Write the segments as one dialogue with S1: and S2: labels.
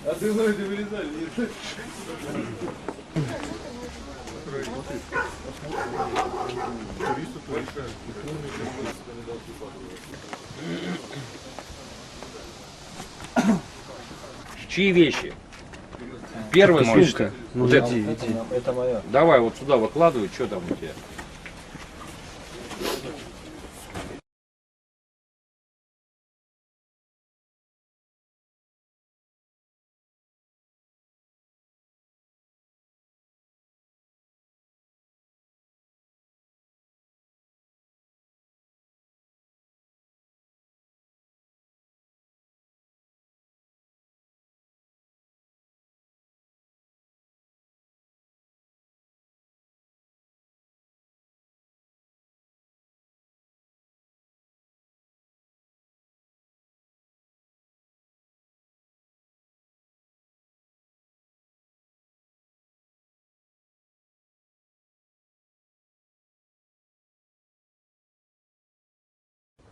S1: А ты ноги вылезали, нет?
S2: Чьи вещи? Первая сумка.
S3: Ну,
S2: вот
S3: иди, иди.
S1: Это моя.
S2: Давай вот сюда выкладывай, что там у тебя.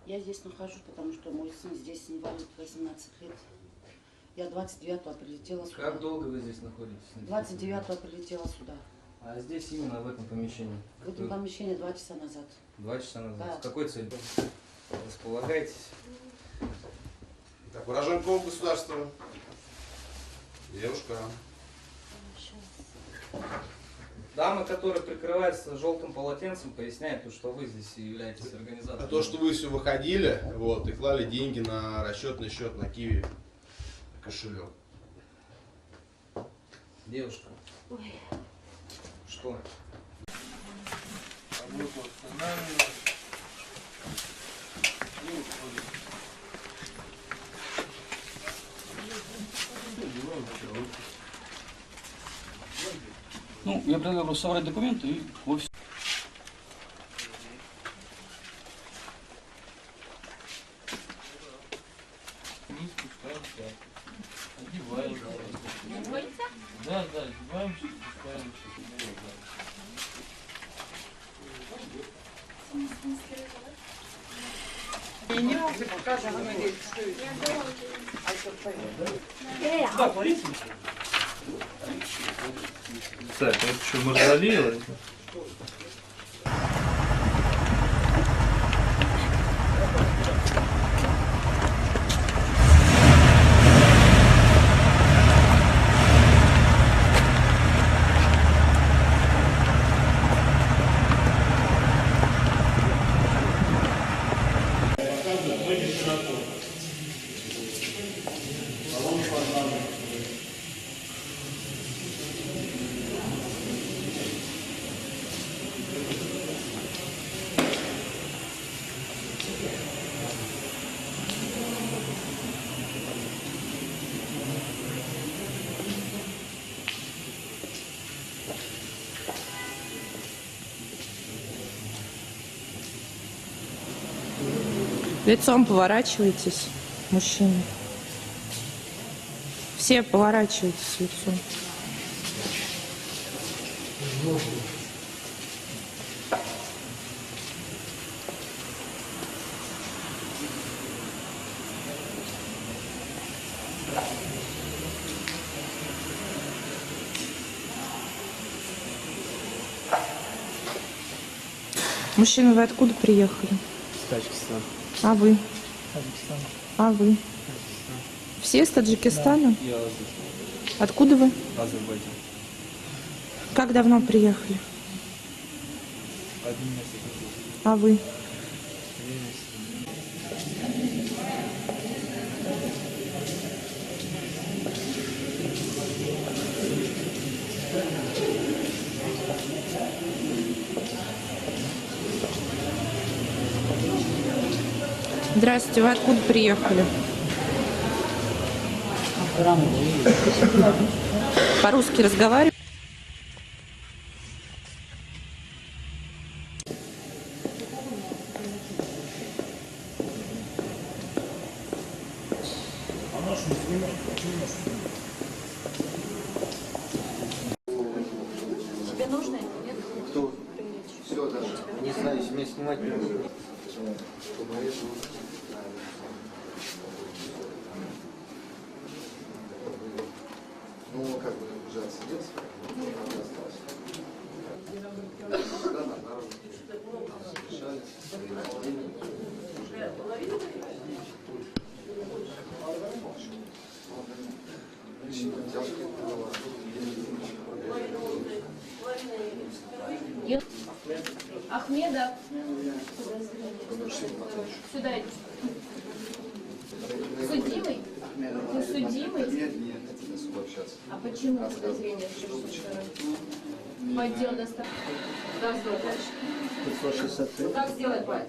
S4: Я здесь нахожусь, потому что мой сын здесь инвалид 18 лет. Я 29-го прилетела сюда.
S5: Как долго вы здесь находитесь?
S4: 29-го прилетела сюда.
S5: А здесь именно в этом помещении?
S4: В этом помещении 2 часа назад.
S5: 2 часа назад?
S4: Да.
S5: С какой целью? Располагайтесь.
S6: Так, уроженка государства. Девушка.
S5: Дама, которая прикрывается желтым полотенцем, поясняет, что вы здесь являетесь организатором.
S6: А то, что вы все выходили, вот, и клали деньги на расчетный счет на Киви кошелек.
S5: Девушка.
S4: Ой.
S5: Что?
S7: Ну, я предлагаю собрать документы и в офис. Вниз спускаемся, одеваемся. Да, одеваемся, спускаемся. Да, полиция. Так, это что, мавзолей?
S8: Лицом поворачивайтесь, мужчина. Все поворачивайтесь лицом. Мужчина, вы откуда приехали?
S3: Таджикистан.
S8: А вы?
S3: Таджикистан.
S8: А вы? Все из Таджикистана?
S7: Я
S8: Откуда вы?
S7: Азербайджан.
S8: Как давно приехали?
S7: 1 месяц.
S8: А вы?
S7: 2 месяца.
S8: Здравствуйте, вы откуда приехали? По-русски разговариваете?
S3: Не знаю, если меня снимать не буду. Ну, как бы уже отсиделся, надо осталось. Да, надо. Решали.
S9: Ахмеда. Сюда иди. Судимый? Ты судимый?
S3: Нет, это особо общаться.
S9: А почему подозрение? В отдел доставки. Как сделать дальше?
S3: 563.
S9: Как сделать, Вадь?